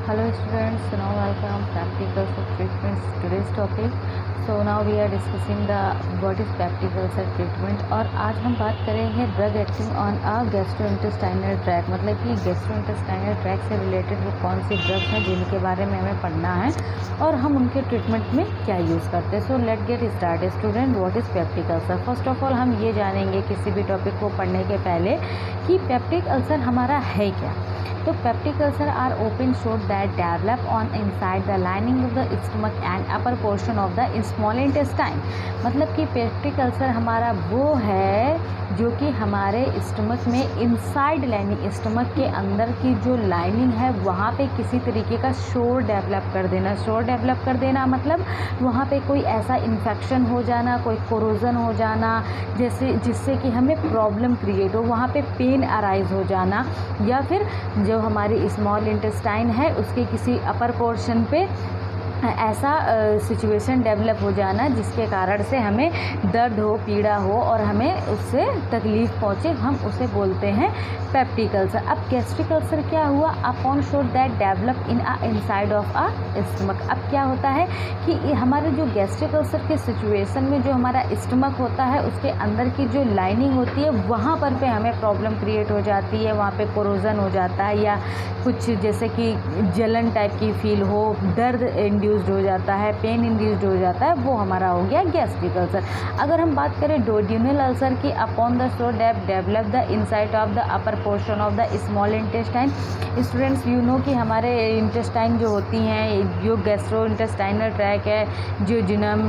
Hello students, now welcome practicals of treatments. Today's topic. So now we are discussing the what is practicals of treatment और आज हम बात करेंगे drug acting on a gastrointestinal tract, मतलब कि gastrointestinal tract से related वो कौन सी ड्रग्स हैं जिनके बारे में हमें पढ़ना है और हम उनके ट्रीटमेंट में क्या यूज़ करते हैं. So let get start. Student, what is peptic ulcer. First of all हम ये जानेंगे किसी भी टॉपिक को पढ़ने के पहले कि पेप्टिक अल्सर हमारा है क्या. तो पेप्टिक अल्सर आर ओपन शोट that develop on inside the lining of the stomach and upper portion of the small intestine. मतलब कि पेप्टिक अल्सर हमारा वो है जो कि हमारे स्टमक में इनसाइड लाइनिंग, स्टमक के अंदर की जो लाइनिंग है वहाँ पे किसी तरीके का शोर डेवलप कर देना. शोर डेवलप कर देना मतलब वहाँ पे कोई ऐसा इन्फेक्शन हो जाना, कोई कोरोजन हो जाना जैसे जिससे कि हमें प्रॉब्लम क्रिएट हो, वहाँ पे पेन अराइज हो जाना, या फिर जो हमारी स्मॉल इंटेस्टाइन है उसके किसी अपर पोर्शन पे ऐसा सिचुएशन डेवलप हो जाना जिसके कारण से हमें दर्द हो, पीड़ा हो और हमें उससे तकलीफ़ पहुँचे, हम उसे बोलते हैं पेप्टिक अल्सर. अब गैस्ट्रिक अल्सर क्या हुआ? अपॉन शोर that develop in a inside of a stomach. अब क्या होता है कि हमारे जो गैस्ट्रिक अल्सर के सिचुएशन में जो हमारा स्टमक होता है उसके अंदर की जो लाइनिंग होती है वहाँ पर पे हमें प्रॉब्लम क्रिएट हो जाती है, वहाँ पे कोरोजन हो जाता है या कुछ जैसे कि जलन टाइप की फील हो, दर्द इंड्यूस्ड हो जाता है, पेन इंड्यूस्ड हो जाता है, वो हमारा हो गया गैस्ट्रिक अल्सर. अगर हम बात करें डोड्यूनल अल्सर की, upon the shore that develop the inside of the upper portion of the small intestine. Students, you know कि हमारे इंटेस्टाइन जो होती हैं, जो गैस्ट्रो इंटेस्टाइनल ट्रैक है, जियोजिनम,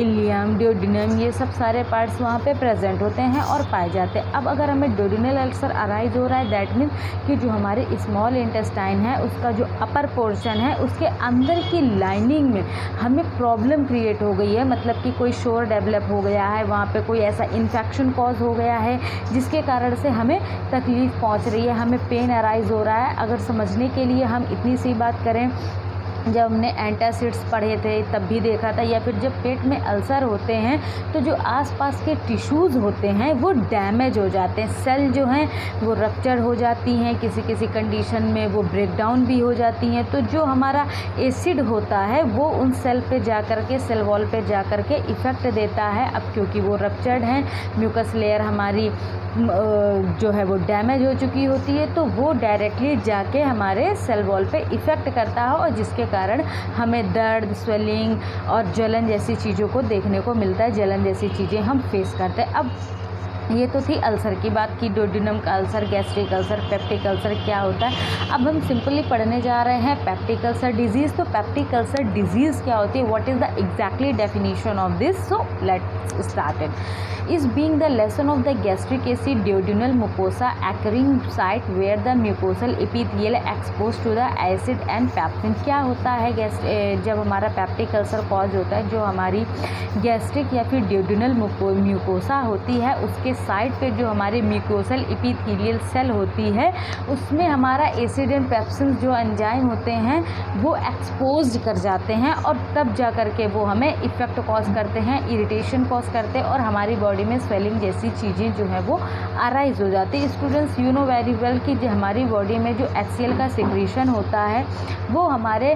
इलियम, डियोडिनम, ये सब सारे पार्ट्स वहाँ पे प्रेजेंट होते हैं और पाए जाते हैं. अब अगर हमें डोड्यूनल अल्सर अराइज हो रहा है, दैट मीन्स कि जो हमारे स्मॉल इंटेस्टाइन है उसका जो अपर पोर्शन है उसके अंदर की लाइनिंग में हमें प्रॉब्लम क्रिएट हो गई है, मतलब कि कोई शोर डेवलप हो गया है, वहाँ पे कोई ऐसा इन्फेक्शन कॉज हो गया है जिसके कारण से हमें तकलीफ़ पहुँच रही है, हमें पेन अराइज हो रहा है. अगर समझने के लिए हम इतनी सी बात करें, जब हमने एंटासिड्स पढ़े थे तब भी देखा था, या फिर जब पेट में अल्सर होते हैं तो जो आसपास के टिश्यूज़ होते हैं वो डैमेज हो जाते हैं, सेल जो हैं वो रप्चर हो जाती हैं, किसी किसी कंडीशन में वो ब्रेक डाउन भी हो जाती हैं. तो जो हमारा एसिड होता है वो उन सेल पे जा कर के, सेल वॉल पे जा कर के इफ़ेक्ट देता है. अब क्योंकि वो रप्चर्ड हैं, म्यूकस लेयर हमारी जो है वो डैमेज हो चुकी होती है, तो वो डायरेक्टली जाके हमारे सेल वॉल पे इफ़ेक्ट करता है और जिसके कारण हमें दर्द, स्वेलिंग और जलन जैसी चीज़ों को देखने को मिलता है, जलन जैसी चीज़ें हम फेस करते हैं. अब ये तो थी अल्सर की बात की, डोड्यूनम का ulcer, gastric ulcer, peptic ulcer क्या होता है. अब हम सिंपली पढ़ने जा रहे हैं पेप्टिक अल्सर डिजीज़. तो पेप्टिक अल्सर डिजीज़ क्या होती है, what is the exactly definition of this. So let's start it. is being the lesion of the gastric acid duodenal mucosa occurring site where the mucosal epithelial exposed to the acid and pepsin. क्या होता है जब हमारा peptic ulcer cause होता है, जो हमारी gastric या फिर ड्यूडेनल म्यूकोसा होती है उसके साइड पे जो हमारे म्यूकोसल एपिथेलियल सेल होती है उसमें हमारा एसिड एंड पेप्सिन जो एंजाइम होते हैं वो एक्सपोज कर जाते हैं और तब जा कर के वो हमें इफ़ेक्ट कॉज करते हैं, इरिटेशन कॉज करते हैं और हमारी बॉडी में स्वेलिंग जैसी चीज़ें जो है वो अराइज हो जाती है. Students, you know very well कि जो हमारी बॉडी में जो HCl का सिक्रीशन होता है वो हमारे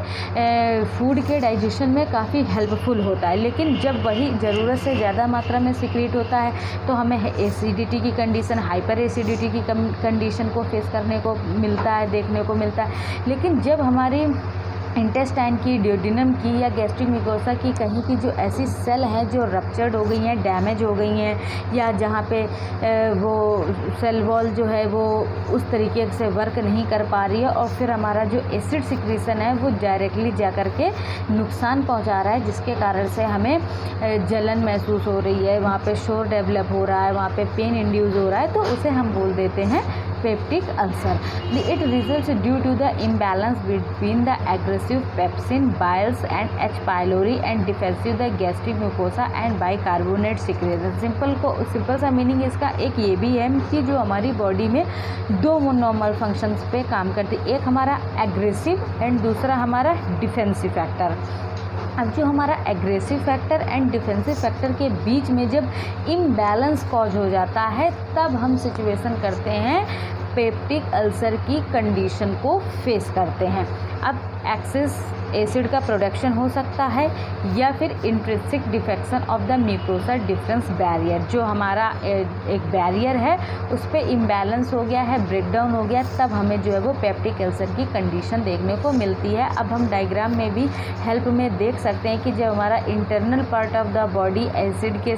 फूड के डाइजेशन में काफ़ी हेल्पफुल होता है, लेकिन जब वही ज़रूरत से ज़्यादा मात्रा में सिक्रीट होता है तो हमें एसिडिटी की कंडीशन, हाइपर एसिडिटी की कंडीशन को फेस करने को मिलता है, देखने को मिलता है. लेकिन जब हमारी इंटेस्टाइन की, ड्यूडेनम की या गैस्ट्रिक म्यूकोसा की कहीं की जो ऐसी सेल हैं जो रप्चर्ड हो गई हैं, डैमेज हो गई हैं, या जहाँ पे वो सेल वॉल जो है वो उस तरीके से वर्क नहीं कर पा रही है और फिर हमारा जो एसिड सिक्रीशन है वो डायरेक्टली जा कर के नुकसान पहुँचा रहा है, जिसके कारण से हमें जलन महसूस हो रही है, वहाँ पे शोर डेवलप हो रहा है, वहाँ पे पेन इंड्यूस हो रहा है, तो उसे हम बोल देते हैं peptic ulcer. It results due to the imbalance between the aggressive pepsin, biles and H. pylori and defensive the gastric mucosa and bicarbonate secretion. Simple सा मीनिंग इसका एक ये भी है कि जो हमारी बॉडी में दो नॉर्मल फंक्शंस पे काम करती है, एक हमारा एग्रेसिव एंड दूसरा हमारा डिफेंसिव फैक्टर. अब जो हमारा aggressive factor and defensive factor के बीच में जब इम्बैलेंस कॉज हो जाता है तब हम सिचुएशन करते हैं पेप्टिक अल्सर की कंडीशन को फेस करते हैं। अब एक्सेस एसिड का प्रोडक्शन हो सकता है या फिर intrinsic defection of the mucosa difference barrier, जो हमारा एक बैरियर है उस पर इम्बैलेंस हो गया है, ब्रेकडाउन हो गया, तब हमें जो है वो पेप्टिक अल्सर की कंडीशन देखने को मिलती है। अब हम डायग्राम में भी हेल्प में देख सकते हैं कि जब हमारा internal part of the body acid के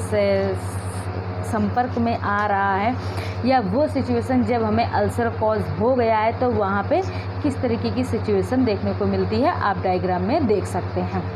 संपर्क में आ रहा है या वो सिचुएशन जब हमें अल्सर कॉज हो गया है तो वहाँ पे किस तरीके की सिचुएशन देखने को मिलती है आप डायग्राम में देख सकते हैं।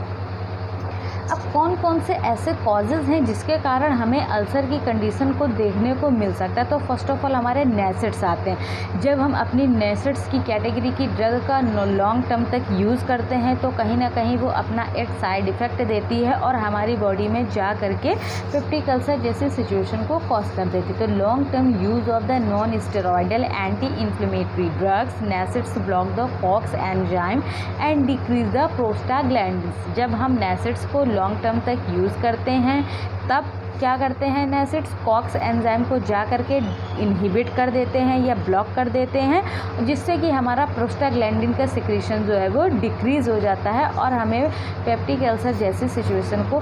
अब कौन कौन से ऐसे कॉजेज़ हैं जिसके कारण हमें अल्सर की कंडीशन को देखने को मिल सकता है। तो फर्स्ट ऑफ ऑल हमारे नेसेड्स आते हैं। जब हम अपनी नेसेड्स की कैटेगरी की ड्रग का लॉन्ग टर्म तक यूज़ करते हैं तो कहीं ना कहीं वो अपना एक साइड इफ़ेक्ट देती है और हमारी बॉडी में जा करके पेप्टिक अल्सर जैसी सिचुएशन को कॉज कर देती है। तो long term use of the non steroidal anti inflammatory drugs NSAIDs block the COX enzyme and decrease the prostaglandins. जब हम नेसेड्स को लॉन्ग टर्म तक यूज़ करते हैं तब क्या करते हैं, नेसेड्स कॉक्स एंजाइम को जा करके इनहिबिट कर देते हैं या ब्लॉक कर देते हैं, जिससे कि हमारा प्रोस्टाग्लैंडिन का सिक्रीशन जो है वो डिक्रीज़ हो जाता है और हमें पेप्टिक अल्सर जैसी सिचुएशन को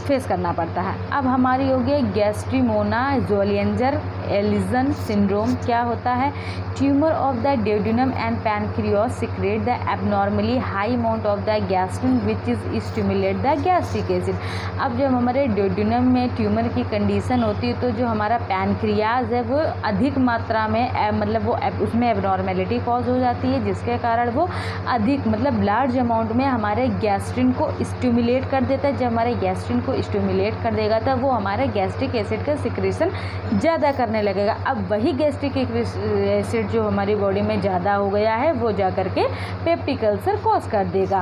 फेस करना पड़ता है। अब हमारी हो गई गैस्ट्रिमोना ज़ोलिएंजर एलिसन सिंड्रोम। क्या होता है, tumour of the duodenum and pancreas secrete the abnormally high amount of the gastrin which is stimulate the gastric acid. अब जब हमारे ड्यूडेनम में ट्यूमर की कंडीशन होती है तो जो हमारा पैनक्रियाज है वो अधिक मात्रा में मतलब वो उसमें एबनॉर्मेलिटी कॉज हो जाती है, जिसके कारण वो अधिक मतलब लार्ज अमाउंट में हमारे गैस्ट्रिन को स्टिमुलेट कर देता है। जब हमारे गैस्ट्रिन को स्टिमुलेट कर देगा तब वो हमारे गैस्ट्रिक एसिड का सिक्रेशन ज़्यादा करने लगेगा। अब वही गैस्ट्रिक एसिड जो हमारी बॉडी में ज़्यादा हो गया है वो जा करके पेप्टिक अल्सर कॉज कर देगा।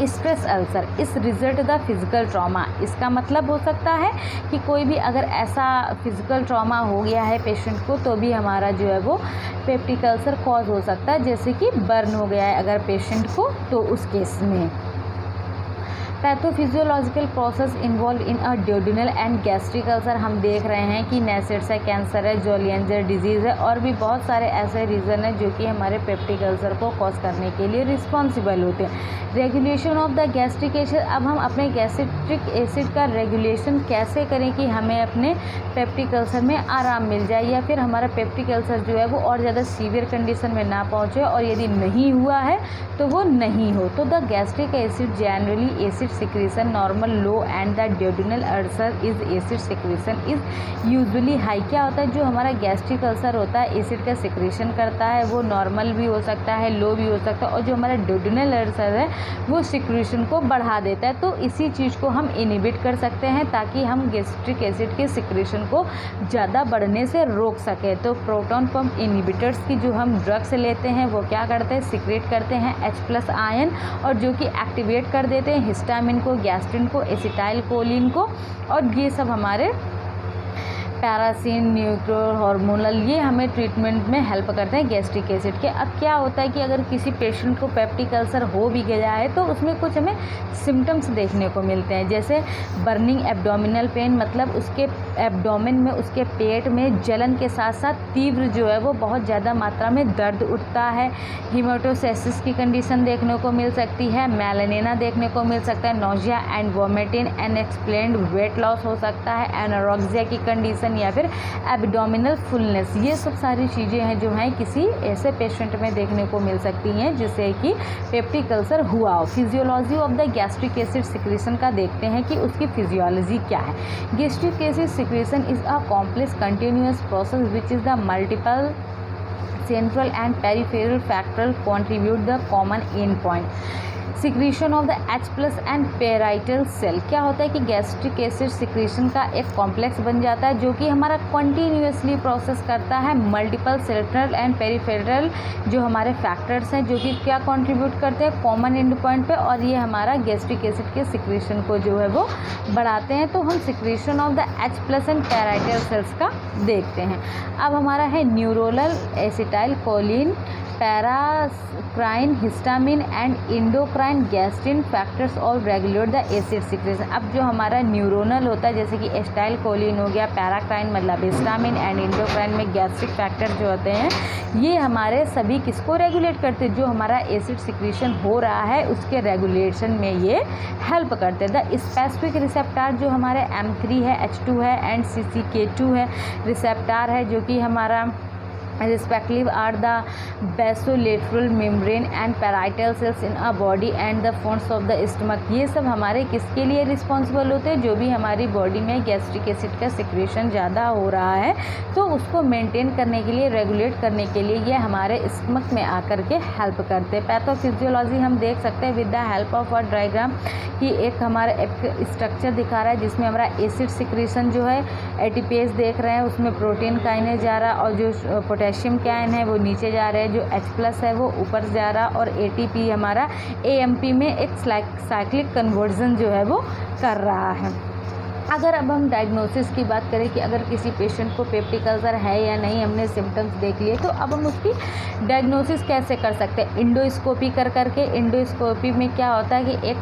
स्ट्रेस अल्सर इस रिजल्ट द फिजिकल ट्रॉमा। इसका मतलब हो सकता है कि कोई भी अगर ऐसा फिजिकल ट्रॉमा हो गया है पेशेंट को तो भी हमारा जो है वो पेप्टिक अल्सर कॉज हो सकता है, जैसे कि बर्न हो गया है अगर पेशेंट को तो उस केस में। Pathophysiological process involve in a duodenal and gastric ulcer. हम देख रहे हैं कि नेसेड्स है, कैंसर है, ज़ोलिएंजर डिजीज़ है और भी बहुत सारे ऐसे रीज़न हैं जो कि हमारे पेप्टिक अल्सर को कॉज करने के लिए रिस्पॉन्सिबल होते हैं। Regulation of the gastric acid. अब हम अपने गैस्ट्रिक एसिड का रेगुलेशन कैसे करें कि हमें अपने पेप्टिक अल्सर में आराम मिल जाए या फिर हमारा पेप्टिक अल्सर जो है वो और ज़्यादा सीवियर कंडीशन में ना पहुँचे, और यदि नहीं हुआ है तो वो नहीं हो। तो the gastric acid generally acid secretion normal low and the duodenal ulcer is acid secretion is usually high। क्या होता है, जो हमारा गैस्ट्रिक अल्सर होता है एसिड का सिक्रेशन करता है, वो नॉर्मल भी हो सकता है, लो भी हो सकता है, और जो हमारा duodenal अल्सर है वो सिक्रेशन को बढ़ा देता है। तो इसी चीज़ को हम इनहिबिट कर सकते हैं ताकि हम गैस्ट्रिक एसिड के सिक्रेशन को ज़्यादा बढ़ने से रोक सकें। तो प्रोटॉन पंप इनहिबिटर्स की जो हम ड्रग्स लेते हैं वो क्या करते हैं, सिक्रेट करते हैं H+ आयन, और जो कि एक्टिवेट कर देते हैं हिस्टामिन को, गैस्ट्रिन को, एसिटाइल कोलिन को, और ये सब हमारे पैरासिन न्यूट्रो हार्मोनल ये हमें ट्रीटमेंट में हेल्प करते हैं गैस्ट्रिक एसिड के। अब क्या होता है कि अगर किसी पेशेंट को पेप्टिक अल्सर हो भी गया है तो उसमें कुछ हमें सिम्टम्स देखने को मिलते हैं, जैसे बर्निंग एब्डोमिनल पेन, मतलब उसके एब्डोमेन में, उसके पेट में जलन के साथ साथ तीव्र जो है वो बहुत ज़्यादा मात्रा में दर्द उठता है। हीमेटोसेसिस की कंडीशन देखने को मिल सकती है, मेलानिना देखने को मिल सकता है, nausea and vomiting, unexplained weight loss हो सकता है, एनोरेक्सिया की कंडीशन या फिर एब्डोमिनल फुलनेस। ये सब सारी चीज़ें हैं जो हैं किसी ऐसे पेशेंट में देखने को मिल सकती हैं जिससे कि पेप्टिक अल्सर हुआ हो। Physiology of the gastric acid secretion का देखते हैं कि उसकी फिजियोलॉजी क्या है। Gastric acid secretion is a complex continuous process which is the multiple central and peripheral factors contribute the common endpoint। Secretion of the H+ and parietal cell. क्या होता है कि गैस्ट्रिक एसिड सिक्रीशन का एक complex बन जाता है जो कि हमारा कंटिन्यूअसली प्रोसेस करता है मल्टीपल सेंट्रल एंड पेरिफेरल जो हमारे फैक्टर्स हैं जो कि क्या कंट्रीब्यूट करते हैं कॉमन एंड पॉइंट पे, और ये हमारा गैस्ट्रिक एसिड के सिक्रीशन को जो है वो बढ़ाते हैं। तो हम secretion of the H+ and parietal cells का देखते हैं। अब हमारा है neuronal acetyl choline paracrine, histamine and endocrine gastrin factors और रेगुलेट द एसिड सिक्रेशन। अब जो हमारा न्यूरोनल होता है जैसे कि एसिटाइल कोलिन हो गया, पैराक्राइन मतलब हिस्टामिन एंड इंडोक्राइन में गैस्ट्रिक फैक्टर जो होते हैं ये हमारे सभी किसको रेगुलेट करते हैं, जो हमारा एसिड सिक्रेशन हो रहा है उसके रेगुलेशन में ये हेल्प करते हैं। द स्पेसिफिक रिसेप्टार जो हमारे M3 है, H2 है एंड CCK2 है रिसेप्टार है जो कि हमारा respective are the basolateral membrane and parietal cells in a body and the fonts of the stomach। ये सब हमारे किसके लिए रिस्पॉन्सिबल होते हैं, जो भी हमारी बॉडी में गैस्ट्रिक एसिड का सिक्रेशन ज़्यादा हो रहा है तो उसको मेंटेन करने के लिए, रेगुलेट करने के लिए ये हमारे स्टमक में आकर के हेल्प करते हैं। पैथोफिजियोलॉजी हम देख सकते हैं with the help of a diagram कि एक हमारा एक स्ट्रक्चर दिखा रहा है जिसमें हमारा एसिड सिक्रेशन जो है एटीपेज देख रहे हैं, उसमें प्रोटीन काइनेज जा रहा और जो पोटेशियम कैन है वो नीचे जा रहा है, जो H+ है वो ऊपर जा रहा और ATP हमारा AMP में एक साइक्लिक कन्वर्जन जो है वो कर रहा है। अगर अब हम डायग्नोसिस की बात करें कि अगर किसी पेशेंट को पेप्टिक अल्सर है या नहीं, हमने सिम्टम्स देख लिए तो अब हम उसकी डायग्नोसिस कैसे कर सकते हैं, इंडोस्कोपी कर करके। इंडोस्कोपी में क्या होता है कि एक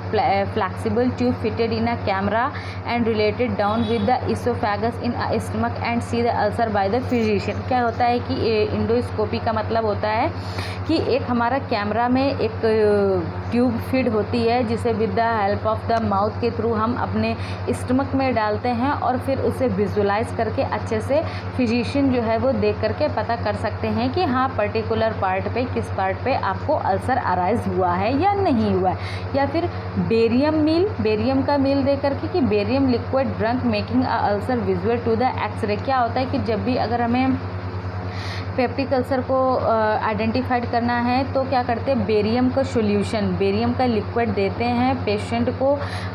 flexible tube fitted in a camera and related down with the oesophagus in a stomach and see the ulcer by the physician. क्या होता है कि इंडोस्कोपी का मतलब होता है कि एक हमारा कैमरा में एक ट्यूब फिट होती है जिसे with the help of the mouth के थ्रू हम अपने स्टमक में डालते हैं और फिर उसे विजुलाइज करके अच्छे से फिजिशियन जो है वो देख करके पता कर सकते हैं कि हाँ पर्टिकुलर पार्ट पे, किस पार्ट पे आपको अल्सर अराइज हुआ है या नहीं हुआ है। या फिर बेरियम का मील दे करके कि barium liquid drunk making a ulcer visual to the X-ray. क्या होता है कि जब भी अगर हमें पेप्टिक अल्सर को आइडेंटिफाइड करना है तो क्या करते हैं, बेरियम का सॉल्यूशन, बेरियम का लिक्विड देते हैं पेशेंट को,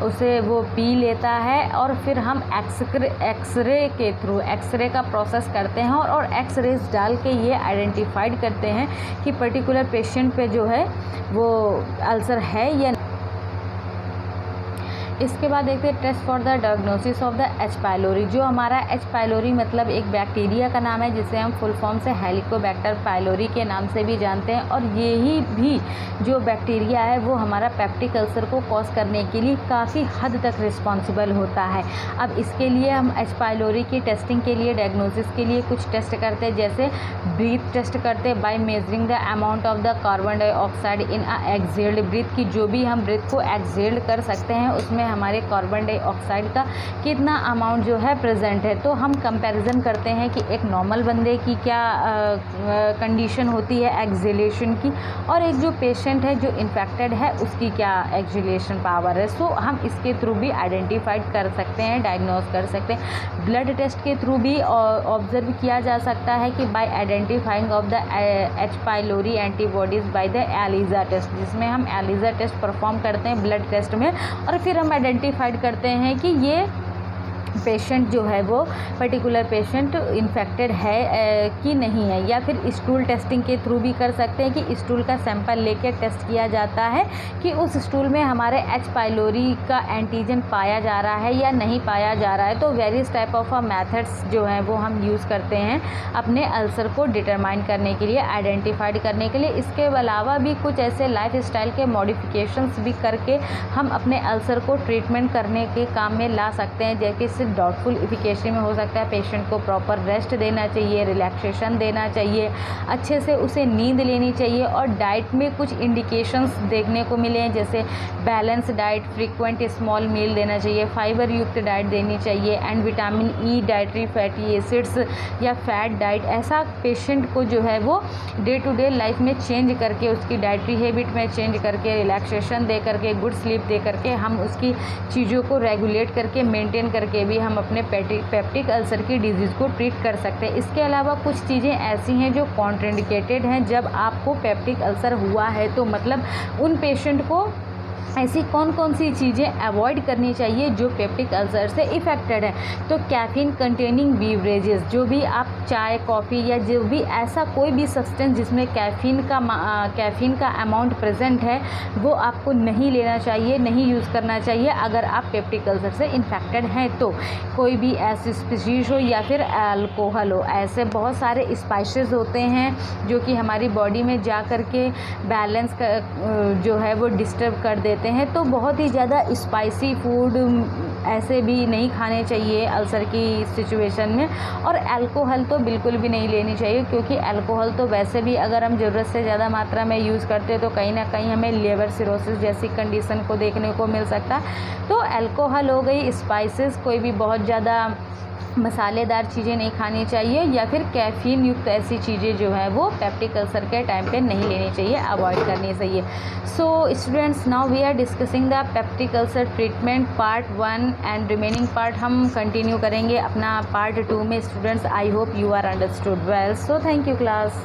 उसे वो पी लेता है और फिर हम एक्सरे के थ्रू एक्सरे का प्रोसेस करते हैं और एक्सरेज डाल के ये आइडेंटिफाइड करते हैं कि पर्टिकुलर पेशेंट पे जो है वो अल्सर है या। इसके बाद देखते हैं test for the diagnosis of the H. Pylori. जो हमारा H. पाइलोरी मतलब एक बैक्टीरिया का नाम है जिसे हम फुल फॉर्म से हेलिकोबैक्टर पाइलोरी के नाम से भी जानते हैं और यही भी जो बैक्टीरिया है वो हमारा पेप्टिक अल्सर को कॉज करने के लिए काफ़ी हद तक रिस्पॉन्सिबल होता है। अब इसके लिए हम H. पाइलोरी की टेस्टिंग के लिए, डायग्नोसिस के लिए कुछ टेस्ट करते हैं, जैसे ब्रीथ टेस्ट करते हैं by measuring the amount of the carbon dioxide in a exhaled breath की जो भी हम ब्रीथ को एक्सहेल्ड कर सकते हैं उसमें हमारे कार्बन डाइऑक्साइड का कितना अमाउंट जो है प्रेजेंट है। तो हम कंपैरिजन करते हैं कि एक नॉर्मल बंदे की क्या कंडीशन होती है एक्सहेलेशन की और एक जो पेशेंट है जो इन्फेक्टेड है उसकी क्या एक्सहेलेशन पावर है। सो हम इसके थ्रू भी आइडेंटिफाइड कर सकते हैं, डायग्नोस कर सकते हैं। ब्लड टेस्ट के थ्रू भी ऑब्जर्व किया जा सकता है कि by identifying of the H. Pylori antibodies by the ELISA test, जिसमें हम ELISA टेस्ट परफॉर्म करते हैं ब्लड टेस्ट में और फिर हम आइडेंटिफाइड करते हैं कि ये पेशेंट जो है वो पर्टिकुलर पेशेंट इन्फेक्टेड है कि नहीं है। या फिर स्टूल टेस्टिंग के थ्रू भी कर सकते हैं कि स्टूल का सैंपल लेके टेस्ट किया जाता है कि उस स्टूल में हमारे H. पाइलोरी का एंटीजन पाया जा रहा है या नहीं पाया जा रहा है। तो वेरियस टाइप ऑफ मेथड्स जो हैं वो हम यूज़ करते हैं अपने अल्सर को डिटरमाइन करने के लिए, आइडेंटिफाइड करने के लिए। इसके अलावा भी कुछ ऐसे लाइफ स्टाइल के मॉडिफिकेशंस भी करके हम अपने अल्सर को ट्रीटमेंट करने के काम में ला सकते हैं। जैसे डाउटफुल इफिकेसी में हो सकता है पेशेंट को प्रॉपर रेस्ट देना चाहिए, रिलैक्सेशन देना चाहिए, अच्छे से उसे नींद लेनी चाहिए और डाइट में कुछ इंडिकेशंस देखने को मिले हैं जैसे बैलेंस डाइट, फ्रीक्वेंट स्मॉल मील देना चाहिए, फाइबर युक्त डाइट देनी चाहिए and vitamin E, dietary fatty acids या फैट डाइट। ऐसा पेशेंट को जो है वो डे टू डे लाइफ में चेंज करके, उसकी डाइटरी हैबिट में चेंज करके, रिलैक्सेशन दे करके, गुड स्लीप दे करके हम उसकी चीज़ों को रेगुलेट करके, मेंटेन करके भी हम अपने पेप्टिक अल्सर की डिजीज़ को ट्रीट कर सकते हैं। इसके अलावा कुछ चीज़ें ऐसी हैं जो कॉन्ट्राइंडिकेटेड हैं। जब आपको पेप्टिक अल्सर हुआ है तो मतलब उन पेशेंट को ऐसी कौन कौन सी चीज़ें अवॉइड करनी चाहिए जो पेप्टिक अल्सर से इफ़ेक्टेड है। तो कैफ़ीन कंटेनिंग बीवरेजेस, जो भी आप चाय, कॉफ़ी या जो भी ऐसा कोई भी सब्सटेंस जिसमें कैफ़ीन का अमाउंट प्रेजेंट है, वो आपको नहीं लेना चाहिए, नहीं यूज़ करना चाहिए अगर आप पेप्टिक अल्सर से इन्फेक्टेड हैं। तो कोई भी ऐसी स्पीशीज़ हो या फिर अल्कोहल हो, ऐसे बहुत सारे स्पाइसेस होते हैं जो कि हमारी बॉडी में जा कर के बैलेंस जो है वो डिस्टर्ब कर देते हैं। तो बहुत ही ज़्यादा स्पाइसी फूड ऐसे भी नहीं खाने चाहिए अल्सर की सिचुएशन में। और अल्कोहल तो बिल्कुल भी नहीं लेनी चाहिए, क्योंकि अल्कोहल तो वैसे भी अगर हम ज़रूरत से ज़्यादा मात्रा में यूज़ करते हैं तो कहीं ना कहीं हमें लिवर सिरोसिस जैसी कंडीशन को देखने को मिल सकता है। तो अल्कोहल हो गई, स्पाइसेस, कोई भी बहुत ज़्यादा मसालेदार चीज़ें नहीं खानी चाहिए, या फिर कैफ़ीन युक्त ऐसी चीज़ें जो है वो पेप्टिक अल्सर के टाइम पे नहीं लेनी चाहिए, अवॉइड करनी चाहिए। So students, now we are discussing the peptic ulcer treatment part 1 and remaining part हम कंटिन्यू करेंगे अपना पार्ट 2 में। Students, I hope you are understood well. So thank you class.